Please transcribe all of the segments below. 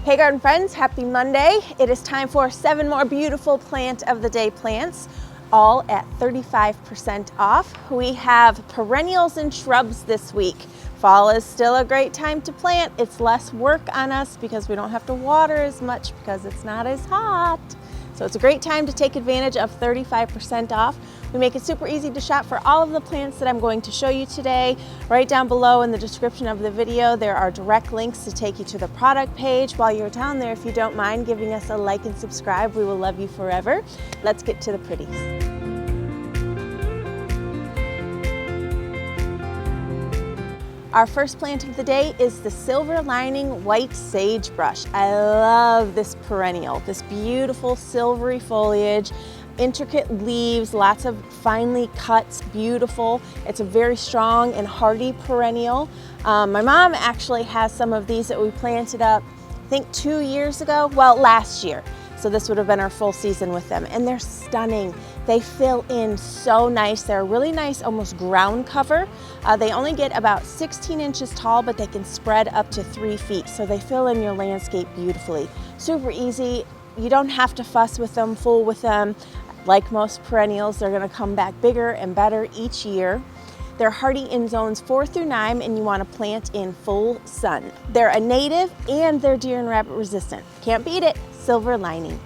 Hey garden friends, happy Monday. It is time for 7 more beautiful plant of the day plants, all at 35% off. We have perennials and shrubs this week. Fall is still a great time to plant. It's less work on us because we don't have to water as much because it's not as hot. So it's a great time to take advantage of 35% off. We make it super easy to shop for all of the plants that I'm going to show you today. Right down below in the description of the video, there are direct links to take you to the product page. While you're down there, if you don't mind giving us a like and subscribe, we will love you forever. Let's get to the pretties. Our first plant of the day is the silver lining white sagebrush. I love this perennial, this beautiful silvery foliage, intricate leaves, lots of finely cut, beautiful. It's a very strong and hardy perennial. My mom actually has some of these that we planted up, I think 2 years ago, well, last year. So this would have been our full season with them, and they're stunning. They fill in so nice. They're a really nice, almost ground cover. They only get about 16 inches tall, but they can spread up to 3 feet. So they fill in your landscape beautifully. Super easy. You don't have to fuss with them, fool with them. Like most perennials, they're gonna come back bigger and better each year. They're hardy in zones 4 through 9, and you want to plant in full sun. They're a native and they're deer and rabbit resistant. Can't beat it, silver lining.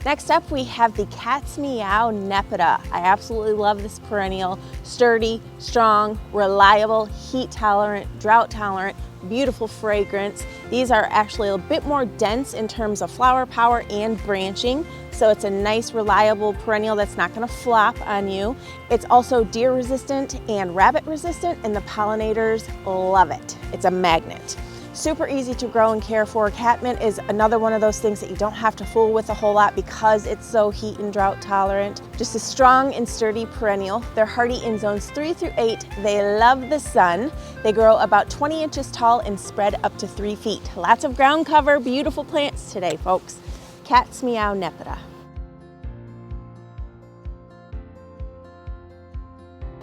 Next up, we have the cat's meow nepeta. I absolutely love this perennial. Sturdy, strong, reliable, heat tolerant, drought tolerant, beautiful fragrance. These are actually a bit more dense in terms of flower power and branching. So it's a nice, reliable perennial that's not gonna flop on you. It's also deer resistant and rabbit resistant, and the pollinators love it. It's a magnet. Super easy to grow and care for. Catmint is another one of those things that you don't have to fool with a whole lot because it's so heat and drought tolerant. Just a strong and sturdy perennial. They're hardy in zones 3 through 8. They love the sun. They grow about 20 inches tall and spread up to 3 feet. Lots of ground cover, beautiful plants today, folks. Cat's meow nepeta.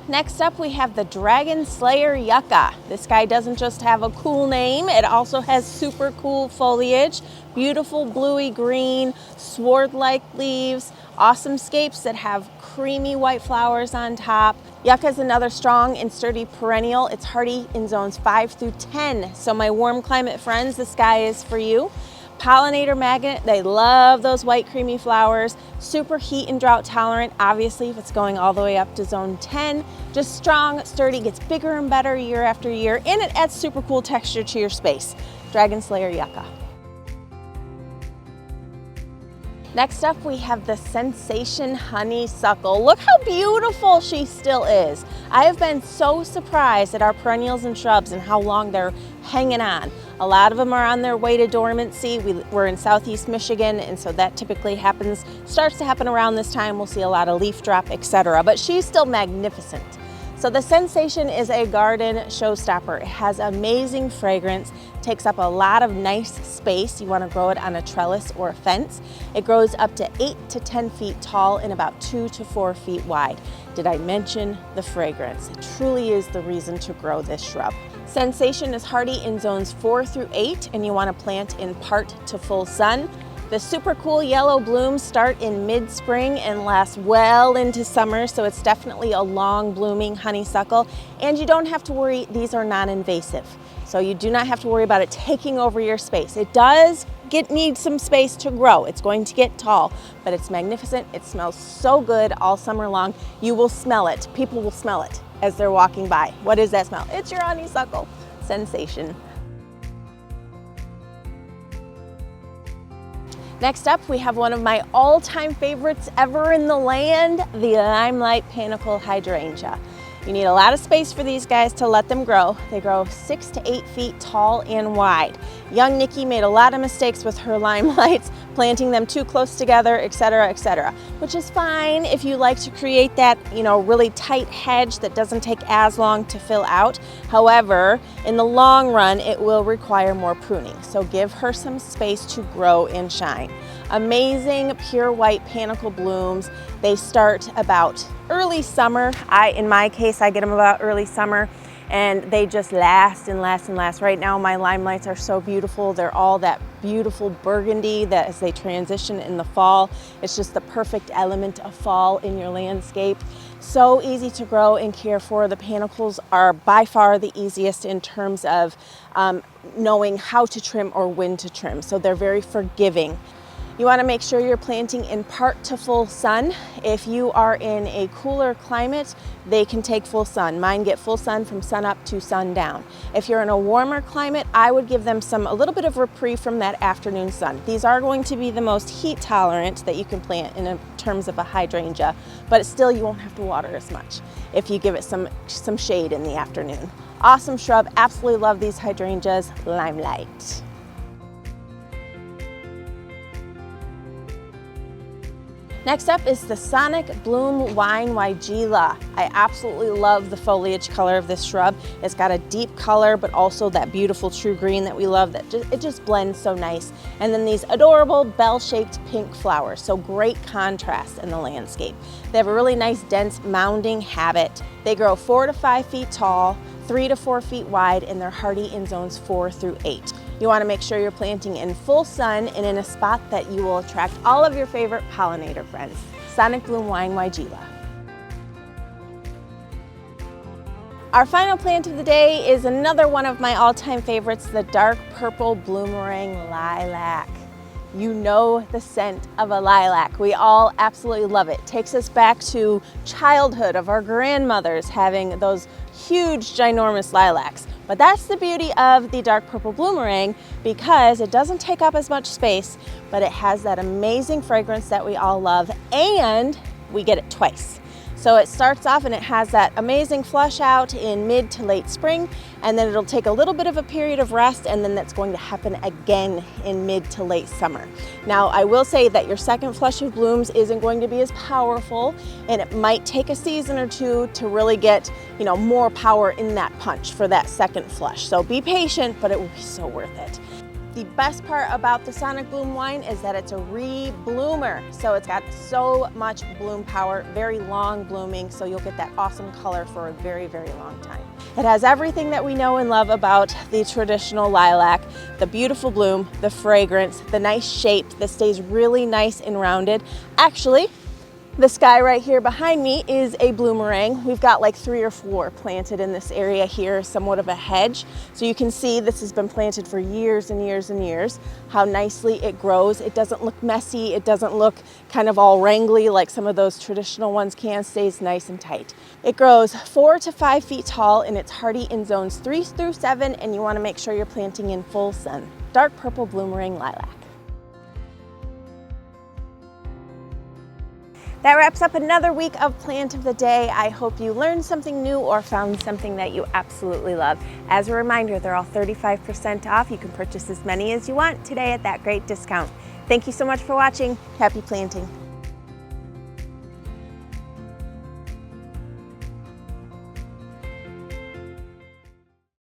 Next up, we have the Dragon Slayer Yucca. This guy doesn't just have a cool name, it also has super cool foliage, beautiful bluey green, sword-like leaves, awesome scapes that have creamy white flowers on top. Yucca is another strong and sturdy perennial. It's hardy in zones 5 through 10. So my warm climate friends, this guy is for you. Pollinator magnet, they love those white creamy flowers. Super heat and drought tolerant, obviously, if it's going all the way up to zone 10. Just strong, sturdy, gets bigger and better year after year, and it adds super cool texture to your space. Dragon Slayer Yucca. Next up, we have the Scentsation honeysuckle. Look how beautiful she still is. I have been so surprised at our perennials and shrubs and how long they're hanging on. A lot of them are on their way to dormancy. We're in southeast Michigan, and so that typically starts to happen around this time. We'll see a lot of leaf drop, etc. But she's still magnificent. So the Scentsation is a garden showstopper. It has amazing fragrance, takes up a lot of nice space. You want to grow it on a trellis or a fence. It grows up to 8 to 10 feet tall and about 2 to 4 feet wide. Did I mention the fragrance? It truly is the reason to grow this shrub. Scentsation is hardy in zones 4 through 8, and you want to plant in part to full sun. The super cool yellow blooms start in mid-spring and last well into summer, so it's definitely a long blooming honeysuckle. And you don't have to worry, these are non-invasive. So you do not have to worry about it taking over your space. It does need some space to grow. It's going to get tall, but it's magnificent. It smells so good all summer long. You will smell it. People will smell it as they're walking by. What is that smell? It's your honeysuckle. Sensation. Next up, we have one of my all-time favorites ever in the land, the Limelight panicle hydrangea. You need a lot of space for these guys to let them grow. They grow 6 to 8 feet tall and wide. Young Nikki made a lot of mistakes with her limelights, planting them too close together, etc., which is fine if you like to create that, really tight hedge that doesn't take as long to fill out. However, in the long run, it will require more pruning. So give her some space to grow and shine. Amazing pure white panicle blooms. They start about early summer. In my case, I get them about early summer. and they just last and last and last. Right now my Limelights are so beautiful. They're all that beautiful burgundy that as they transition in the fall, it's just the perfect element of fall in your landscape. So easy to grow and care for. The panicles are by far the easiest in terms of knowing how to trim or when to trim. So they're very forgiving. You want to make sure you're planting in part to full sun. If you are in a cooler climate, they can take full sun. Mine get full sun from sun up to sundown. If you're in a warmer climate, I would give them a little bit of reprieve from that afternoon sun. These are going to be the most heat tolerant that you can plant in terms of a hydrangea, but still you won't have to water as much if you give it some shade in the afternoon. Awesome shrub, absolutely love these hydrangeas. Limelight. Next up is the Sonic Bloom Wine Weigela. I absolutely love the foliage color of this shrub. It's got a deep color, but also that beautiful true green that we love. It just blends so nice. And then these adorable bell-shaped pink flowers. So great contrast in the landscape. They have a really nice dense mounding habit. They grow 4 to 5 feet tall, 3 to 4 feet wide, and they're hardy in zones 4 through 8. You want to make sure you're planting in full sun and in a spot that you will attract all of your favorite pollinator friends. Sonic Bloom Wine Weigela. Our final plant of the day is another one of my all-time favorites, the dark purple Bloomerang lilac. You know the scent of a lilac. We all absolutely love it. Takes us back to childhood of our grandmothers having those huge, ginormous lilacs. But that's the beauty of the dark purple Bloomerang, because it doesn't take up as much space, but it has that amazing fragrance that we all love, and we get it twice. So it starts off and it has that amazing flush out in mid to late spring, and then it'll take a little bit of a period of rest, and then that's going to happen again in mid to late summer. Now, I will say that your second flush of blooms isn't going to be as powerful, and it might take a season or two to really get, more power in that punch for that second flush. So be patient, but it will be so worth it. The best part about the Sonic Bloom wine is that it's a re-bloomer. So it's got so much bloom power, very long blooming, so you'll get that awesome color for a very, very long time. It has everything that we know and love about the traditional lilac: the beautiful bloom, the fragrance, the nice shape that stays really nice and rounded. Actually, the sky right here behind me is a Bloomerang. We've got like 3 or 4 planted in this area here, somewhat of a hedge. So you can see this has been planted for years and years and years, how nicely it grows. It doesn't look messy. It doesn't look kind of all wrangly like some of those traditional ones can. Stays nice and tight. It grows 4 to 5 feet tall, and it's hardy in zones 3 through 7, and you want to make sure you're planting in full sun. Dark purple Bloomerang lilac. That wraps up another week of Plant of the Day. I hope you learned something new or found something that you absolutely love. As a reminder, they're all 35% off. You can purchase as many as you want today at that great discount. Thank you so much for watching. Happy planting.